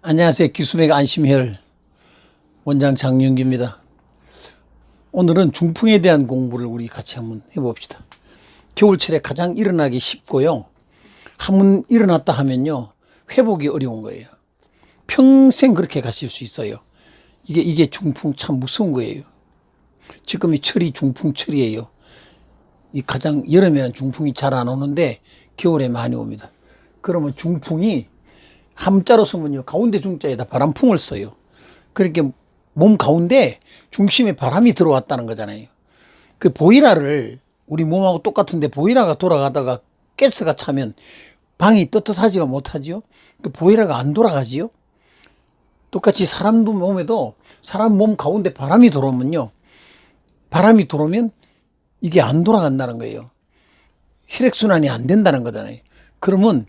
안녕하세요. 기술의 안심혈 원장 장윤기입니다. 오늘은 중풍에 대한 공부를 우리 같이 한번 해봅시다. 겨울철에 가장 일어나기 쉽고요. 한번 일어났다 하면요. 회복이 어려운 거예요. 평생 그렇게 가실 수 있어요. 이게 중풍 참 무서운 거예요. 지금이 철이 중풍철이에요. 이 가장 여름에는 중풍이 잘 안 오는데 겨울에 많이 옵니다. 그러면 중풍이 함자로 쓰면요. 가운데 중자에다 바람풍을 써요. 그러니까 몸 가운데 중심에 바람이 들어왔다는 거잖아요. 그 보일러를 우리 몸하고 똑같은데 보일러가 돌아가다가 가스가 차면 방이 떳떳하지가 못하지요. 그 보일러가 안 돌아가지요. 똑같이 사람 몸에도 사람 몸 가운데 바람이 들어오면요. 바람이 들어오면 이게 안 돌아간다는 거예요. 혈액순환이 안 된다는 거잖아요. 그러면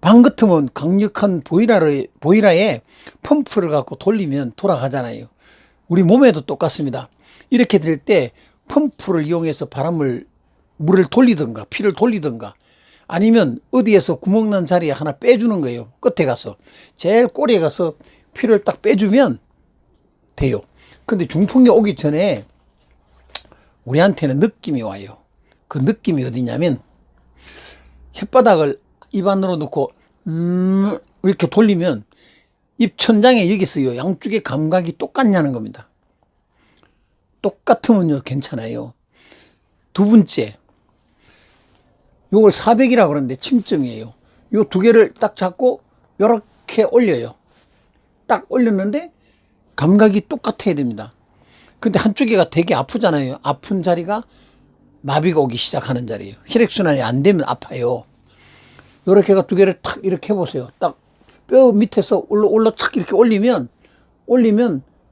방 같으면 강력한 보일러에 펌프를 갖고 돌리면 돌아가잖아요. 우리 몸에도 똑같습니다. 이렇게 될 때 펌프를 이용해서 물을 돌리든가 피를 돌리든가 아니면 어디에서 구멍 난 자리에 하나 빼주는 거예요. 끝에 가서 제일 꼬리에 가서 피를 딱 빼주면 돼요. 근데 중풍이 오기 전에 우리한테는 느낌이 와요. 그 느낌이 어디냐면 혓바닥을 입 안으로 넣고 이렇게 돌리면 입천장에 여기 있어요. 양쪽의 감각이 똑같냐는 겁니다. 똑같으면요 괜찮아요. 두 번째, 요걸 400이라고 그러는데 침증이에요. 요 두 개를 딱 잡고 요렇게 올려요. 딱 올렸는데 감각이 똑같아야 됩니다. 근데 한쪽이가 되게 아프잖아요. 아픈 자리가 마비가 오기 시작하는 자리예요. 혈액순환이 안 되면 아파요. 요렇게가 두 개를 탁 이렇게 해보세요. 딱 뼈 밑에서 올라 탁 이렇게 올리면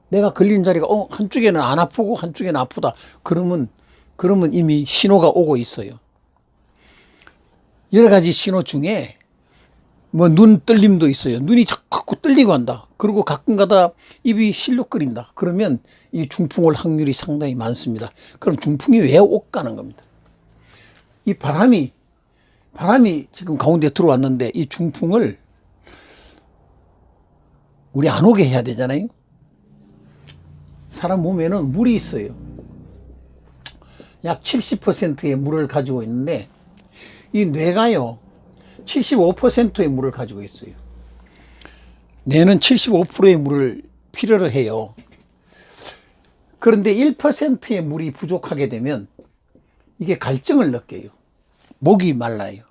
내가 걸린 자리가 한쪽에는 안 아프고 한쪽에는 아프다. 그러면 이미 신호가 오고 있어요. 여러 가지 신호 중에 뭐 눈 떨림도 있어요. 눈이 자꾸 떨리고 한다. 그리고 가끔가다 입이 실룩거린다. 그러면 이 중풍 올 확률이 상당히 많습니다. 그럼 중풍이 왜 올까는 겁니다. 이 바람이 지금 가운데 들어왔는데 이 중풍을 우리 안 오게 해야 되잖아요. 사람 몸에는 물이 있어요. 약 70%의 물을 가지고 있는데 이 뇌가요 75%의 물을 가지고 있어요. 뇌는 75%의 물을 필요로 해요. 그런데 1%의 물이 부족하게 되면 이게 갈증을 느껴요. 목이 말라요.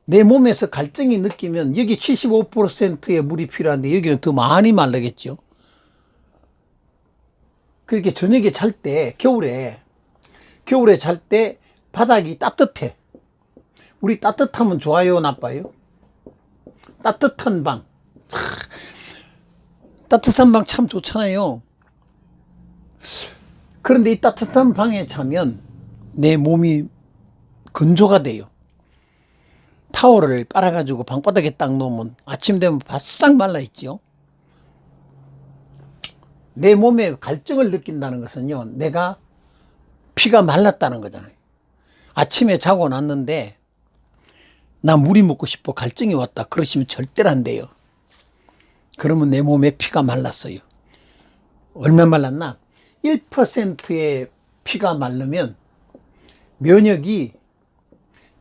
내 몸에서 갈증이 느끼면 여기 75%의 물이 필요한데 여기는 더 많이 말르겠죠. 그렇게 저녁에 잘 때 겨울에 잘 때 바닥이 따뜻해. 우리 따뜻하면 좋아요, 나빠요? 따뜻한 방. 따뜻한 방 참 좋잖아요. 그런데 이 따뜻한 방에 자면 내 몸이 건조가 돼요. 타월을 빨아가지고 방바닥에 딱 놓으면 아침 되면 바싹 말라있죠. 내 몸에 갈증을 느낀다는 것은요, 내가 피가 말랐다는 거잖아요. 아침에 자고 났는데 나 물이 먹고 싶어 갈증이 왔다. 그러시면 절대로 안 돼요. 그러면 내 몸에 피가 말랐어요. 얼마 말랐나? 1%의 피가 마르면 면역이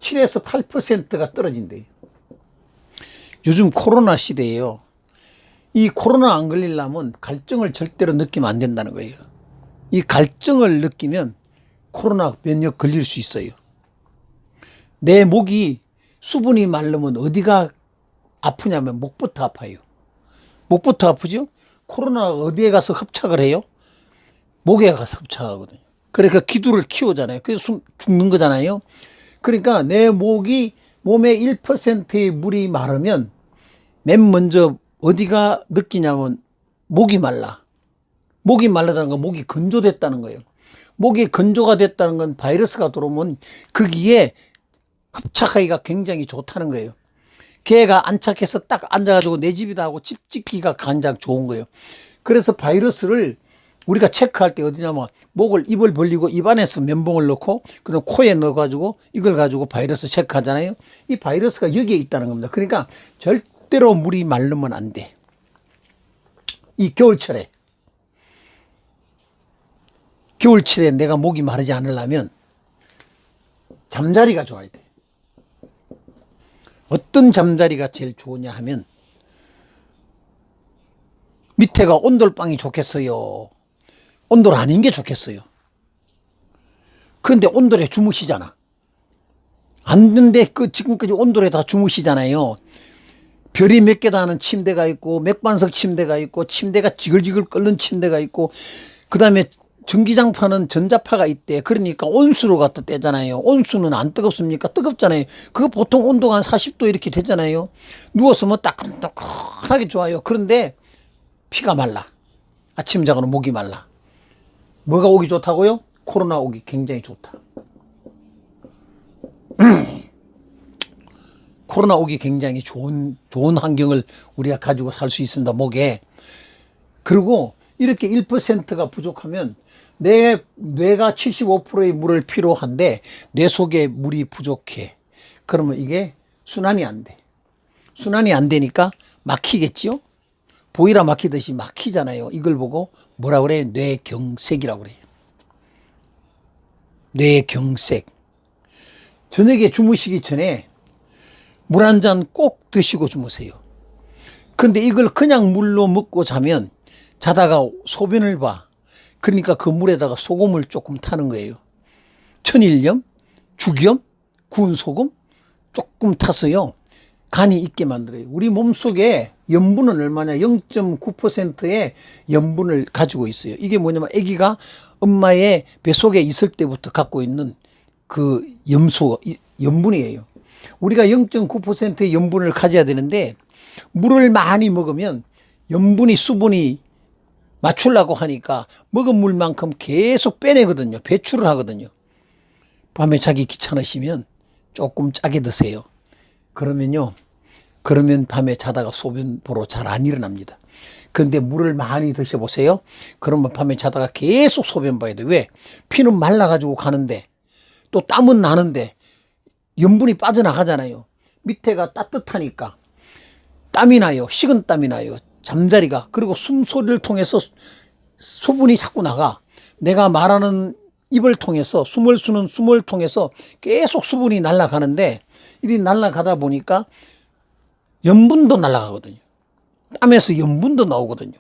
7에서 8%가 떨어진대요. 요즘 코로나 시대예요. 이 코로나 안 걸리려면 갈증을 절대로 느끼면 안 된다는 거예요. 이 갈증을 느끼면 코로나 면역 걸릴 수 있어요. 내 목이 수분이 마르면 어디가 아프냐면 목부터 아파요. 목부터 아프죠? 코로나가 어디에 가서 흡착을 해요? 목에 가서 흡착하거든요. 그러니까 기도를 키우잖아요. 그래서 죽는 거잖아요. 그러니까 내 몸에 1%의 물이 마르면 맨 먼저 어디가 느끼냐면 목이 말라. 목이 말라다는 건 목이 건조됐다는 거예요. 목이 건조가 됐다는 건 바이러스가 들어오면 거기에 흡착하기가 굉장히 좋다는 거예요. 걔가 안착해서 딱 앉아가지고 내 집이다 하고 집 짓기가 가장 좋은 거예요. 그래서 바이러스를 우리가 체크할 때 어디냐면 입을 벌리고 입 안에서 면봉을 넣고 그다음 코에 넣어가지고 이걸 가지고 바이러스 체크하잖아요. 이 바이러스가 여기에 있다는 겁니다. 그러니까 절대로 물이 마르면 안 돼. 이 겨울철에 내가 목이 마르지 않으려면 잠자리가 좋아야 돼. 어떤 잠자리가 제일 좋으냐 하면 밑에가 온돌방이 좋겠어요, 온돌 아닌 게 좋겠어요? 그런데 온돌에 주무시잖아. 앉는데 지금까지 온돌에 다 주무시잖아요. 별이 몇 개 다는 침대가 있고 맥반석 침대가 있고 침대가 지글지글 끓는 침대가 있고 그 다음에 전기장판은 전자파가 있대. 그러니까 온수로 갖다 떼잖아요. 온수는 안 뜨겁습니까? 뜨겁잖아요. 그거 보통 온도가 한 40도 이렇게 되잖아요. 누웠으면 따끈따끈하게 좋아요. 그런데 피가 말라. 아침 자고는 목이 말라. 뭐가 오기 좋다고요? 코로나 오기 굉장히 좋다. 코로나 오기 굉장히 좋은 환경을 우리가 가지고 살 수 있습니다, 목에. 그리고 이렇게 1%가 부족하면 내 뇌가 75%의 물을 필요한데 뇌 속에 물이 부족해. 그러면 이게 순환이 안 돼. 순환이 안 되니까 막히겠죠? 보이라 막히듯이 막히잖아요. 이걸 보고 뭐라 그래요? 뇌경색이라고 그래요. 뇌경색. 저녁에 주무시기 전에 물 한 잔 꼭 드시고 주무세요. 근데 이걸 그냥 물로 먹고 자면 자다가 소변을 봐. 그러니까 그 물에다가 소금을 조금 타는 거예요. 천일염, 죽염, 구운 소금 조금 타서요, 간이 있게 만들어요. 우리 몸속에 염분은 얼마냐? 0.9%의 염분을 가지고 있어요. 이게 뭐냐면 아기가 엄마의 뱃속에 있을 때부터 갖고 있는 그 염분이에요. 우리가 0.9%의 염분을 가져야 되는데 물을 많이 먹으면 염분이 수분이 맞추려고 하니까 먹은 물만큼 계속 빼내거든요. 배출을 하거든요. 밤에 자기 귀찮으시면 조금 짜게 드세요. 그러면 밤에 자다가 소변 보러 잘 안 일어납니다. 그런데 물을 많이 드셔보세요. 그러면 밤에 자다가 계속 소변 봐야 돼. 왜? 피는 말라가지고 가는데 또 땀은 나는데 염분이 빠져나가잖아요. 밑에가 따뜻하니까 땀이 나요. 식은 땀이 나요. 잠자리가. 그리고 숨소리를 통해서 수분이 자꾸 나가. 내가 말하는 입을 통해서 숨을 쉬는 숨을 통해서 계속 수분이 날아가는데 이리 날아가다 보니까 염분도 날아가거든요. 땀에서 염분도 나오거든요.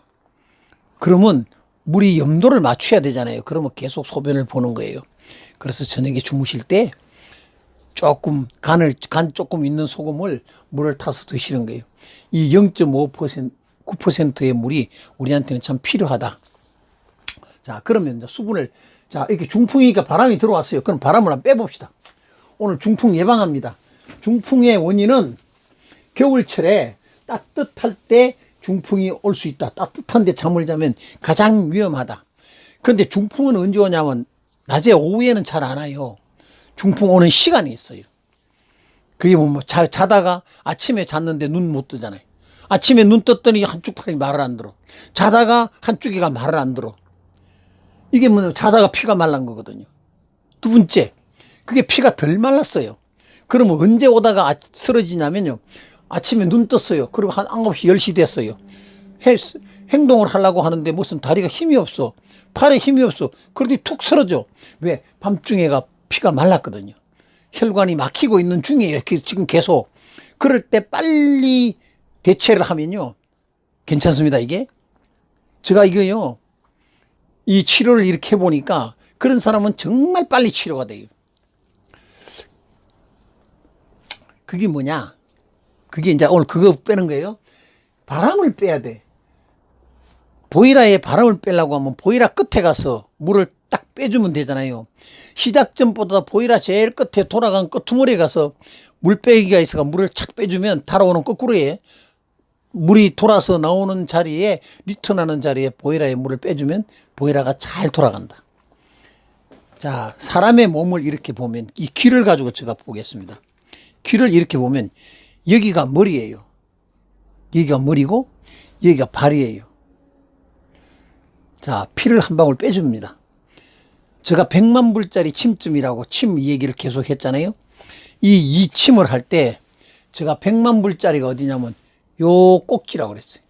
그러면 물이 염도를 맞춰야 되잖아요. 그러면 계속 소변을 보는 거예요. 그래서 저녁에 주무실 때 조금 간 조금 있는 소금을 물을 타서 드시는 거예요. 이 0.5% 9%의 물이 우리한테는 참 필요하다. 자, 그러면 이제 수분을, 자, 이렇게 중풍이니까 바람이 들어왔어요. 그럼 바람을 한번 빼봅시다. 오늘 중풍 예방합니다. 중풍의 원인은 겨울철에 따뜻할 때 중풍이 올 수 있다. 따뜻한데 잠을 자면 가장 위험하다. 그런데 중풍은 언제 오냐면 낮에 오후에는 잘 안 와요. 중풍 오는 시간이 있어요. 그게 뭐 자다가 아침에 잤는데 눈 못 뜨잖아요. 아침에 눈 떴더니 한쪽 팔이 말을 안 들어. 자다가 한쪽이가 말을 안 들어. 이게 뭐냐면 자다가 피가 말란 거거든요. 두 번째, 그게 피가 덜 말랐어요. 그러면 언제 오다가 쓰러지냐면요, 아침에 눈 떴어요. 그리고 한 9시, 10시 됐어요. 행동을 하려고 하는데 무슨 다리가 힘이 없어. 팔에 힘이 없어. 그러더니 툭 쓰러져. 왜? 밤중에가 피가 말랐거든요. 혈관이 막히고 있는 중이에요. 지금 계속. 그럴 때 빨리 대체를 하면요, 괜찮습니다. 이게 제가 이거요, 이 치료를 이렇게 해보니까 그런 사람은 정말 빨리 치료가 돼요. 그게 뭐냐? 그게 이제 오늘 그거 빼는 거예요. 바람을 빼야 돼. 보이라에 바람을 빼려고 하면 보이라 끝에 가서 물을 딱 빼주면 되잖아요. 시작점보다 보이라 제일 끝에 돌아간 끄트머리에 가서 물 빼기가 있어가 물을 착 빼주면 달아오는 거꾸로에 물이 돌아서 나오는 자리에, 리턴하는 자리에 보이라에 물을 빼주면 보이라가 잘 돌아간다. 자, 사람의 몸을 이렇게 보면, 이 귀를 가지고 제가 보겠습니다. 귀를 이렇게 보면 여기가 머리예요. 여기가 머리고 여기가 발이에요. 자, 피를 한 방울 빼줍니다. 제가 100만 불짜리 침쯤이라고 침 얘기를 계속 했잖아요. 이 침을 할 때 제가 100만 불짜리가 어디냐면 요 꼭지라고 그랬어요.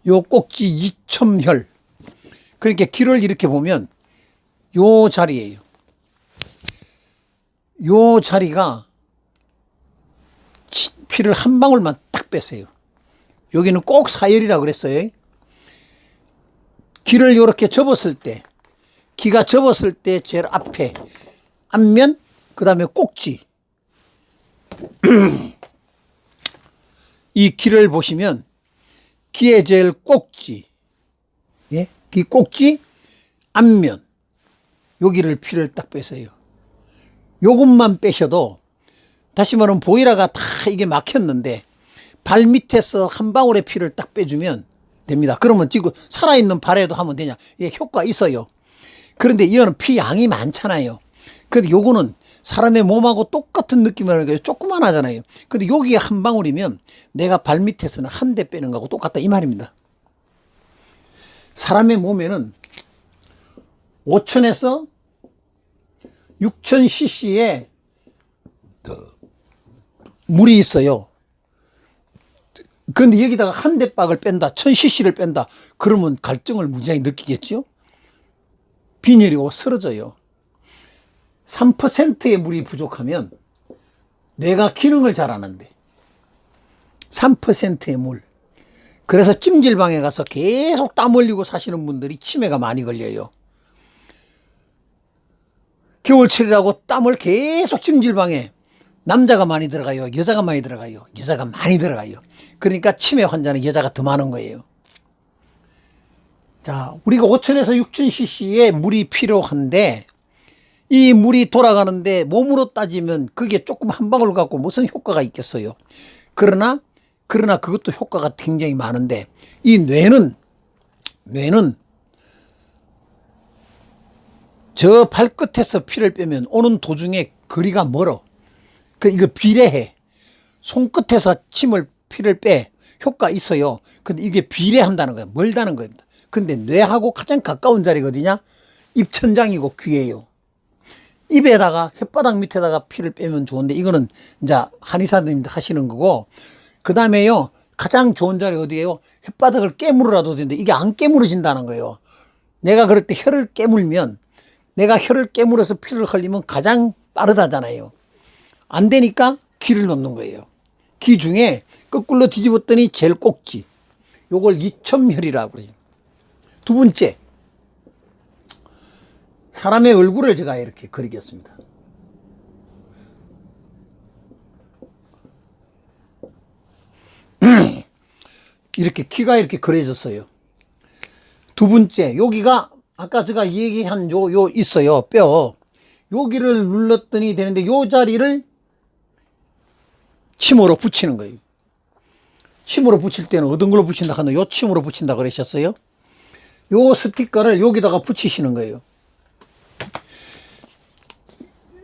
요 꼭지 이첨혈. 그러니까 귀를 이렇게 보면 요 자리예요. 요 자리가 피를 한 방울만 딱 뺐어요. 여기는 꼭 사열이라고 그랬어요. 귀를 이렇게 접었을 때, 귀가 접었을 때 제일 앞에 앞면, 그 다음에 꼭지. 이 귀를 보시면 귀의 제일 꼭지, 예? 귀 꼭지 앞면, 여기를 피를 딱 뺐어요. 요것만 빼셔도, 다시 말하면 보이라가 다 이게 막혔는데 발 밑에서 한 방울의 피를 딱 빼주면 됩니다. 그러면 지금 살아있는 발에도 하면 되냐? 예, 효과 있어요. 그런데 이거는 피 양이 많잖아요. 근데 요거는 사람의 몸하고 똑같은 느낌이라는 조그만하잖아요. 근데 여기에 한 방울이면 내가 발 밑에서는 한 대 빼는 거하고 똑같다 이 말입니다. 사람의 몸에는 5,000에서 6,000cc의 물이 있어요. 그런데 여기다가 한 대박을 뺀다, 1,000cc를 뺀다, 그러면 갈증을 무지하게 느끼겠죠? 빈혈이 오고 쓰러져요. 3%의 물이 부족하면 뇌가 기능을 잘 하는데 3%의 물. 그래서 찜질방에 가서 계속 땀 흘리고 사시는 분들이 치매가 많이 걸려요. 겨울철이라고 땀을 계속 찜질방에, 남자가 많이 들어가요? 여자가 많이 들어가요? 여자가 많이 들어가요. 그러니까 치매 환자는 여자가 더 많은 거예요. 자, 우리가 5,000에서 6,000cc의 물이 필요한데 이 물이 돌아가는데 몸으로 따지면 그게 조금 한 방울 갖고 무슨 효과가 있겠어요. 그러나 그것도 효과가 굉장히 많은데 이 뇌는 저 발끝에서 피를 빼면 오는 도중에 거리가 멀어. 이거 비례해. 손끝에서 피를 빼. 효과 있어요. 근데 이게 비례한다는 거예요. 멀다는 겁니다. 근데 뇌하고 가장 가까운 자리가 어디냐? 입천장이고 귀예요. 입에다가 혓바닥 밑에다가 피를 빼면 좋은데 이거는 이제 한의사님들 하시는 거고, 그 다음에요 가장 좋은 자리 어디예요? 혓바닥을 깨물으라도 되는데 이게 안 깨물어진다는 거예요. 내가 그럴 때 혀를 깨물면, 내가 혀를 깨물어서 피를 흘리면 가장 빠르다잖아요. 안 되니까 귀를 넣는 거예요. 귀 중에 거꾸로 뒤집었더니 제일 꼭지, 요걸 이첨혈이라고 그래요. 두 번째, 사람의 얼굴을 제가 이렇게 그리겠습니다. 이렇게 귀가 이렇게 그려졌어요. 두 번째, 여기가 아까 제가 얘기한 요 있어요. 뼈. 여기를 눌렀더니 되는데 요 자리를 침으로 붙이는 거예요. 침으로 붙일 때는 어떤 걸로 붙인다 하나? 요 침으로 붙인다 그러셨어요. 요 스티커를 여기다가 붙이시는 거예요.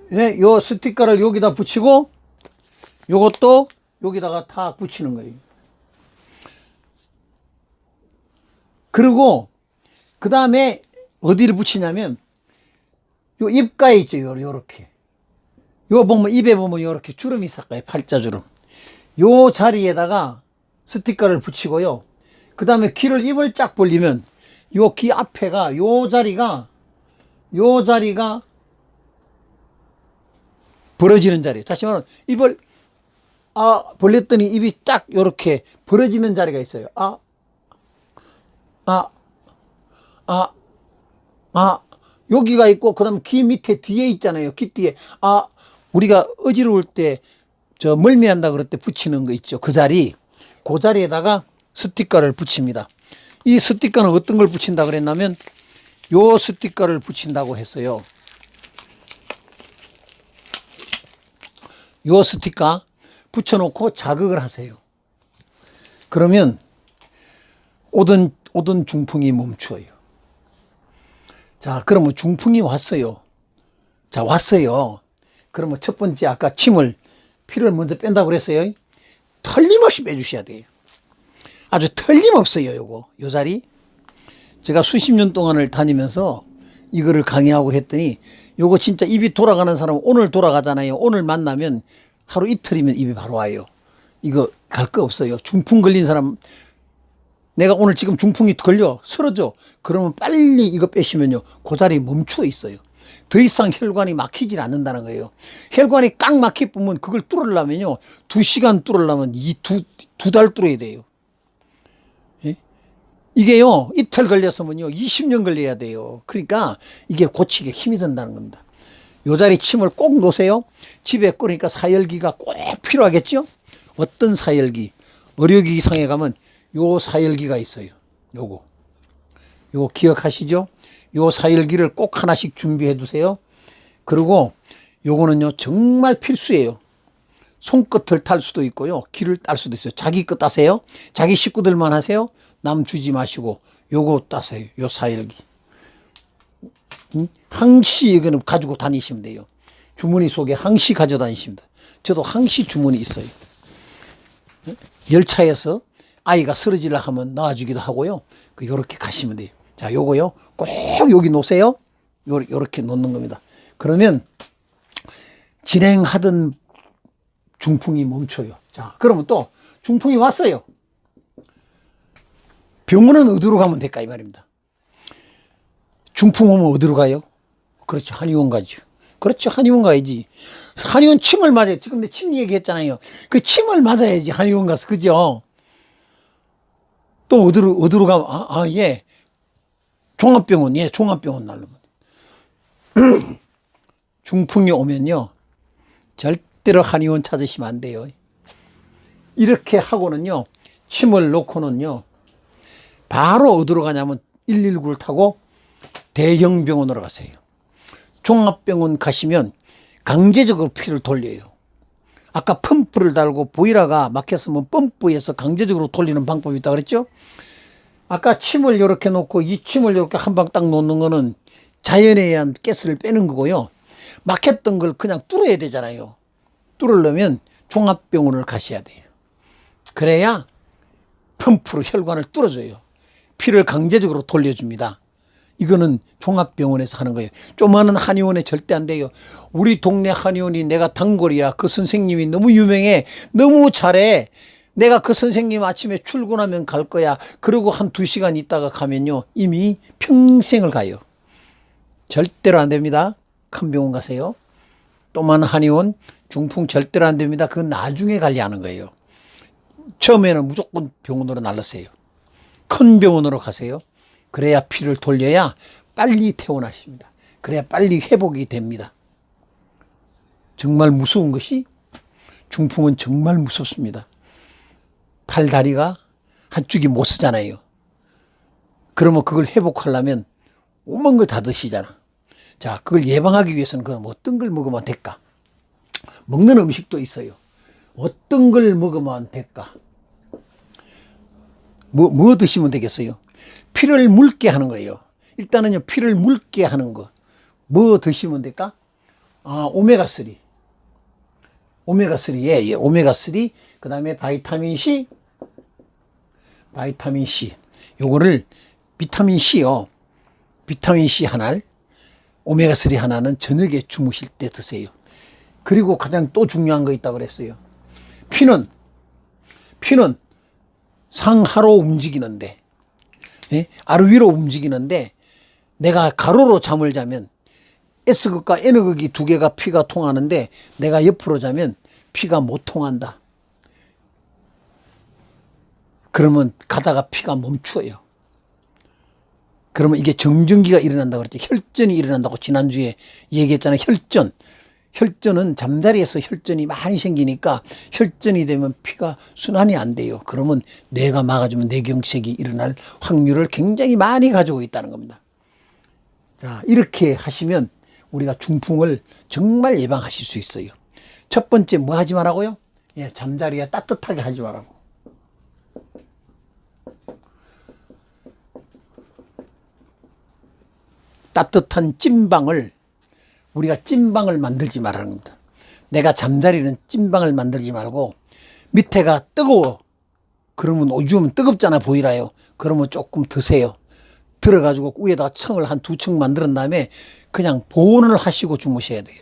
네, 요 스티커를 여기다 붙이고 요것도 여기다가 다 붙이는 거예요. 그리고 그 다음에 어디를 붙이냐면 요 입가에 있죠. 요렇게. 요 보면 입에 보면 요렇게 주름이 있을까요? 팔자주름. 요 자리에다가 스티커를 붙이고요. 그 다음에 귀를 입을 쫙 벌리면 요 귀 앞에가 요 자리가 벌어지는 자리. 다시 말하면 입을 벌렸더니 입이 딱 요렇게 벌어지는 자리가 있어요. 여기가 있고, 그 다음 귀 밑에 뒤에 있잖아요. 귀 뒤에. 우리가 어지러울 때, 멀미한다 그럴 때 붙이는 거 있죠. 그 자리. 그 자리에다가 스티커를 붙입니다. 이 스티커는 어떤 걸 붙인다 그랬냐면, 요 스티커를 붙인다고 했어요. 요 스티커 붙여놓고 자극을 하세요. 그러면 오던 중풍이 멈춰요. 자, 그러면 중풍이 왔어요. 자, 왔어요. 그러면 첫 번째 아까 피를 먼저 뺀다고 그랬어요. 틀림없이 빼주셔야 돼요. 아주 틀림없어요. 요 자리. 제가 수십 년 동안을 다니면서 이거를 강의하고 했더니 요거 진짜 입이 돌아가는 사람은 오늘 돌아가잖아요. 오늘 만나면 하루 이틀이면 입이 바로 와요. 이거 갈 거 없어요. 중풍 걸린 사람, 내가 오늘 지금 중풍이 걸려 쓰러져, 그러면 빨리 이거 빼시면요 고다리 멈춰 있어요. 더 이상 혈관이 막히질 않는다는 거예요. 혈관이 꽉 막히 보면 그걸 뚫으려면요 2시간 뚫으려면 두 달 뚫어야 돼요. 예? 이게요 이틀 걸렸으면요 20년 걸려야 돼요. 그러니까 이게 고치기에 힘이 든다는 겁니다. 요 자리 침을 꼭 놓으세요. 집에 그러니까 사열기가 꼭 필요하겠죠. 어떤 사열기? 의료기상에 가면 요 사열기가 있어요. 요거 기억하시죠? 요 사열기를 꼭 하나씩 준비해 두세요. 그리고 요거는요 정말 필수예요. 손끝을 탈 수도 있고요 귀를 딸 수도 있어요. 자기 것 따세요. 자기 식구들만 하세요. 남 주지 마시고 요거 따세요. 요 사열기 항시 이거는 가지고 다니시면 돼요. 주머니 속에 항시 가져다니시면 돼요. 저도 항시 주머니 있어요. 열차에서 아이가 쓰러지려 하면 놔주기도 하고요. 요렇게 가시면 돼요. 자, 요거요. 꼭 여기 놓으세요. 요렇게 놓는 겁니다. 그러면 진행하던 중풍이 멈춰요. 자, 그러면 또 중풍이 왔어요. 병원은 어디로 가면 될까 이 말입니다. 중풍 오면 어디로 가요? 그렇죠. 한의원 가죠. 그렇죠. 한의원 가야지. 한의원 침을 맞아요. 지금 내 침 얘기했잖아요. 그 침을 맞아야지 한의원 가서. 그죠? 또 어디로 가면, 예. 종합병원, 예. 종합병원 날로. 중풍이 오면요. 절대로 한의원 찾으시면 안 돼요. 이렇게 하고는요. 침을 놓고는요. 바로 어디로 가냐면 119를 타고 대형 병원으로 가세요. 종합병원 가시면 강제적으로 피를 돌려요. 아까 펌프를 달고 보일러가 막혔으면 펌프에서 강제적으로 돌리는 방법이 있다고 그랬죠. 아까 침을 이렇게 놓고 이 침을 이렇게 한 방 딱 놓는 거는 자연에 의한 가스를 빼는 거고요. 막혔던 걸 그냥 뚫어야 되잖아요. 뚫으려면 종합병원을 가셔야 돼요. 그래야 펌프로 혈관을 뚫어줘요. 피를 강제적으로 돌려줍니다. 이거는 종합병원에서 하는 거예요. 조그마한 한의원에 절대 안 돼요. 우리 동네 한의원이 내가 단골이야. 그 선생님이 너무 유명해. 너무 잘해. 내가 그 선생님 아침에 출근하면 갈 거야. 그러고 한 2시간 있다가 가면요. 이미 평생을 가요. 절대로 안 됩니다. 큰 병원 가세요. 조그마한 한의원, 중풍 절대로 안 됩니다. 그건 나중에 관리하는 거예요. 처음에는 무조건 병원으로 날르세요. 큰 병원으로 가세요. 그래야 피를 돌려야 빨리 퇴원하십니다. 그래야 빨리 회복이 됩니다. 정말 무서운 것이 중풍은 정말 무섭습니다. 팔, 다리가 한쪽이 못 쓰잖아요. 그러면 그걸 회복하려면 오만 걸 다 드시잖아. 자, 그걸 예방하기 위해서는 그럼 어떤 걸 먹으면 될까? 먹는 음식도 있어요. 어떤 걸 먹으면 될까? 뭐 드시면 되겠어요? 피를 묽게 하는 거예요. 일단은요, 피를 묽게 하는 거. 뭐 드시면 될까? 오메가3. 오메가3, 예, 오메가3. 그 다음에 바이타민 C. 요거를 비타민 C요. 비타민 C 하나, 오메가3 하나는 저녁에 주무실 때 드세요. 그리고 가장 또 중요한 거 있다고 그랬어요. 피는 상하로 움직이는데, 예? 아래 위로 움직이는데, 내가 가로로 잠을 자면 S극과 N극이 두 개가 피가 통하는데 내가 옆으로 자면 피가 못 통한다. 그러면 가다가 피가 멈춰요. 그러면 이게 정전기가 일어난다고 그랬죠. 혈전이 일어난다고 지난주에 얘기했잖아요. 혈전은 잠자리에서 혈전이 많이 생기니까 혈전이 되면 피가 순환이 안 돼요. 그러면 뇌가 막아주면 뇌경색이 일어날 확률을 굉장히 많이 가지고 있다는 겁니다. 자, 이렇게 하시면 우리가 중풍을 정말 예방하실 수 있어요. 첫 번째 뭐 하지 말라고요? 예, 잠자리에 따뜻하게 하지 말라고. 따뜻한 찐방을, 우리가 찐방을 만들지 말라는 겁니다. 내가 잠자리는 찐방을 만들지 말고 밑에가 뜨거워. 그러면 요즘은 뜨겁잖아 보이라요. 그러면 조금 드세요. 들어가지고 위에다가 청을 한 2층 만든 다음에 그냥 보온을 하시고 주무셔야 돼요.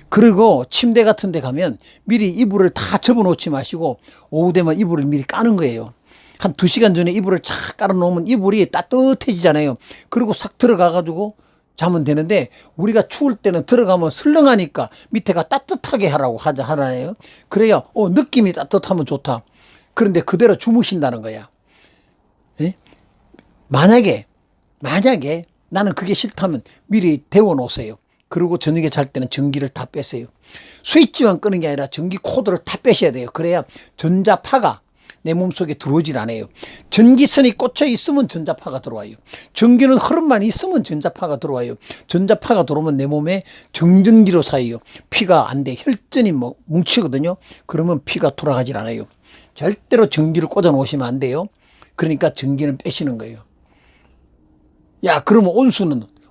그리고 침대 같은 데 가면 미리 이불을 다 접어놓지 마시고 오후 되면 이불을 미리 까는 거예요. 한 2시간 전에 이불을 착 깔아놓으면 이불이 따뜻해지잖아요. 그리고 싹 들어가가지고 자면 되는데 우리가 추울 때는 들어가면 설렁하니까 밑에가 따뜻하게 하라고 하잖아요. 그래야 느낌이 따뜻하면 좋다. 그런데 그대로 주무신다는 거야. 예? 만약에 나는 그게 싫다면 미리 데워 놓으세요. 그리고 저녁에 잘 때는 전기를 다 빼세요. 스위치만 끄는 게 아니라 전기 코드를 다 빼셔야 돼요. 그래야 전자파가 내 몸속에 들어오질 않아요. 전기선이 꽂혀 있으면 전자파가 들어와요. 전기는 흐름만 있으면 전자파가 들어와요. 전자파가 들어오면 내 몸에 정전기로 쌓여요. 피가 안 돼. 혈전이 뭉치거든요. 그러면 피가 돌아가질 않아요. 절대로 전기를 꽂아 놓으시면 안 돼요. 그러니까 전기는 빼시는 거예요. 야, 그러면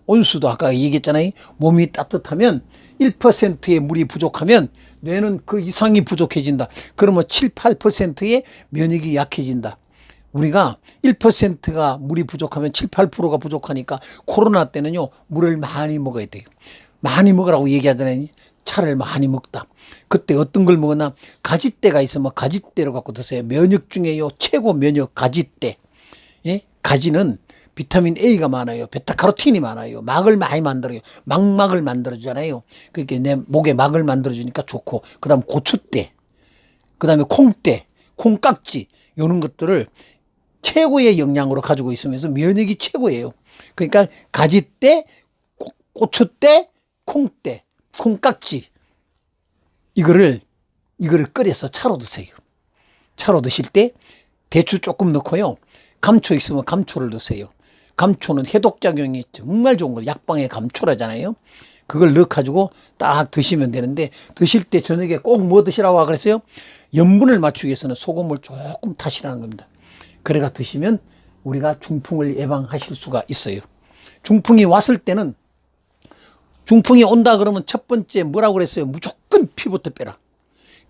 온수도 아까 얘기했잖아요. 몸이 따뜻하면 1%의 물이 부족하면 뇌는 그 이상이 부족해진다. 그러면 7, 8%의 면역이 약해진다. 우리가 1%가 물이 부족하면 7, 8%가 부족하니까 코로나 때는요, 물을 많이 먹어야 돼요. 많이 먹으라고 얘기하잖아요. 차를 많이 먹다. 그때 어떤 걸 먹었나? 가지대가 있으면 가지대로 갖고 드세요. 면역 중에요, 최고 면역 가지대. 예? 가지는 비타민 A가 많아요. 베타카로틴이 많아요. 막을 많이 만들어요. 막을 만들어주잖아요. 그러니까 내 목에 막을 만들어주니까 좋고, 그 다음 고추대, 그 다음에 콩대, 콩깍지, 요런 것들을 최고의 영양으로 가지고 있으면서 면역이 최고예요. 그러니까 가지대, 고추대, 콩대, 콩깍지, 이거를 끓여서 차로 드세요. 차로 드실 때 대추 조금 넣고요. 감초 있으면 감초를 넣으세요. 감초는 해독작용이 정말 좋은 거, 약방의 감초라잖아요. 그걸 넣어가지고 딱 드시면 되는데, 드실 때 저녁에 꼭 뭐 드시라고 그랬어요? 염분을 맞추기 위해서는 소금을 조금 타시라는 겁니다. 그래가 드시면 우리가 중풍을 예방하실 수가 있어요. 중풍이 왔을 때는, 중풍이 온다 그러면 첫 번째 뭐라고 그랬어요? 무조건 피부터 빼라.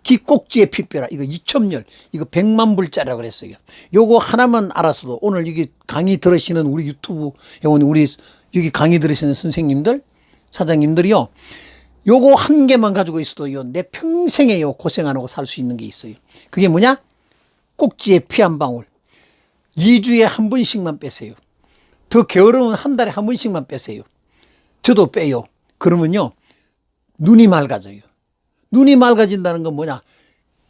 귀꼭지에 피 빼라. 이거 2첩열, 이거 100만 불짜리라고 그랬어요. 요거 하나만 알았어도, 오늘 여기 강의 들으시는 우리 유튜브 회원, 우리 여기 강의 들으시는 선생님들, 사장님들이요, 요거 한 개만 가지고 있어도요, 내 평생에요, 고생 안 하고 살 수 있는 게 있어요. 그게 뭐냐? 꼭지에 피 한 방울. 2주에 한 번씩만 빼세요. 더 게으르면 한 달에 한 번씩만 빼세요. 저도 빼요. 그러면요, 눈이 맑아져요. 눈이 맑아진다는 건 뭐냐?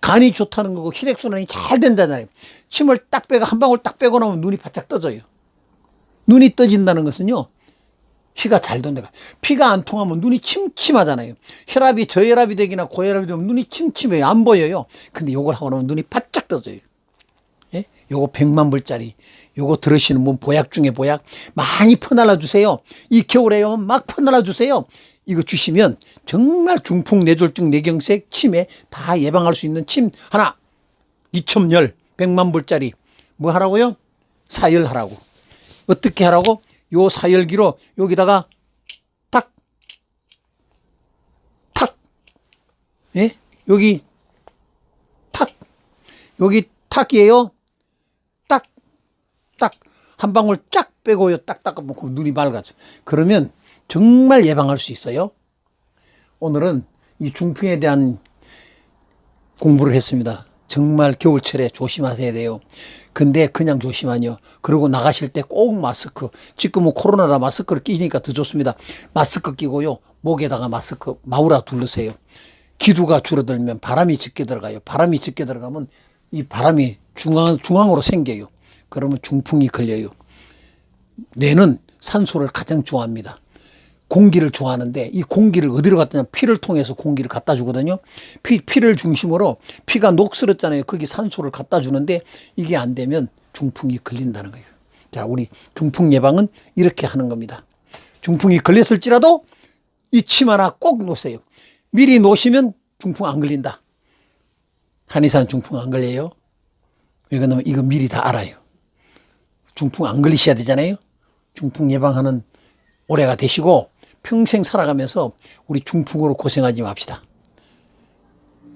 간이 좋다는 거고 혈액순환이 잘 된다잖아요. 침을 딱 빼고 한 방울 딱 빼고 나면 눈이 바짝 떠져요. 눈이 떠진다는 것은요, 피가 잘 돈다. 피가 안 통하면 눈이 침침하잖아요. 혈압이 저혈압이 되거나 고혈압이 되면 눈이 침침해요. 안 보여요. 근데 요걸 하고 나면 눈이 바짝 떠져요. 예? 요거 100만 불짜리. 요거 들으시는 분 보약 중에 보약 많이 퍼날라 주세요. 이 겨울에요, 막 퍼날라 주세요. 이거 주시면 정말 중풍, 뇌졸중, 뇌경색, 치매 다 예방할 수 있는 침 하나, 2첩열, 100만 불짜리. 뭐 하라고요? 사열하라고. 어떻게 하라고? 요 사열기로 여기다가 탁, 탁, 예? 여기 탁, 여기 탁이에요. 딱, 딱, 한 방울 쫙 빼고요. 딱 닦아먹고 눈이 맑아져. 그러면 정말 예방할 수 있어요. 오늘은 이 중풍에 대한 공부를 했습니다. 정말 겨울철에 조심하셔야 돼요. 근데 그냥 조심하뇨. 그리고 나가실 때 꼭 마스크. 지금은 코로나라 마스크를 끼니까 더 좋습니다. 마스크 끼고요, 목에다가 마스크 마우라 두르세요. 기두가 줄어들면 바람이 적게 들어가요. 바람이 적게 들어가면 이 바람이 중앙으로 생겨요. 그러면 중풍이 걸려요. 뇌는 산소를 가장 좋아합니다. 공기를 좋아하는데, 이 공기를 어디로 갖다 냐면 피를 통해서 공기를 갖다 주거든요. 피를 중심으로, 피가 녹슬었잖아요. 거기 산소를 갖다 주는데 이게 안 되면 중풍이 걸린다는 거예요. 자, 우리 중풍 예방은 이렇게 하는 겁니다. 중풍이 걸렸을지라도 이 침 하나 꼭 놓으세요. 미리 놓으시면 중풍 안 걸린다. 한의사는 중풍 안 걸려요. 왜냐면 이거 미리 다 알아요. 중풍 안 걸리셔야 되잖아요. 중풍 예방하는 올해가 되시고 평생 살아가면서 우리 중풍으로 고생하지 맙시다.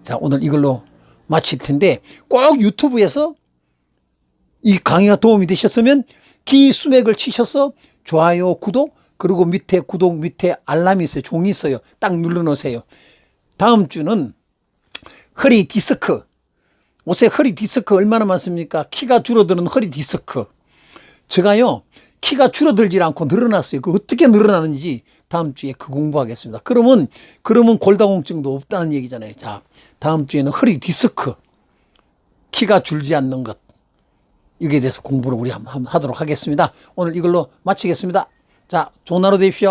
자, 오늘 이걸로 마칠 텐데, 꼭 유튜브에서 이 강의가 도움이 되셨으면 기수맥을 치셔서 좋아요, 구독, 그리고 밑에 구독 밑에 알람이 있어요. 종이 있어요. 딱 눌러 놓으세요. 다음 주는 허리 디스크. 요새 허리 디스크 얼마나 많습니까? 키가 줄어드는 허리 디스크. 제가요, 키가 줄어들지 않고 늘어났어요. 그 어떻게 늘어나는지 다음 주에 그 공부하겠습니다. 그러면 골다공증도 없다는 얘기잖아요. 자, 다음 주에는 허리 디스크. 키가 줄지 않는 것. 여기에 대해서 공부를 우리 한번 하도록 하겠습니다. 오늘 이걸로 마치겠습니다. 자, 좋은 하루 되십시오.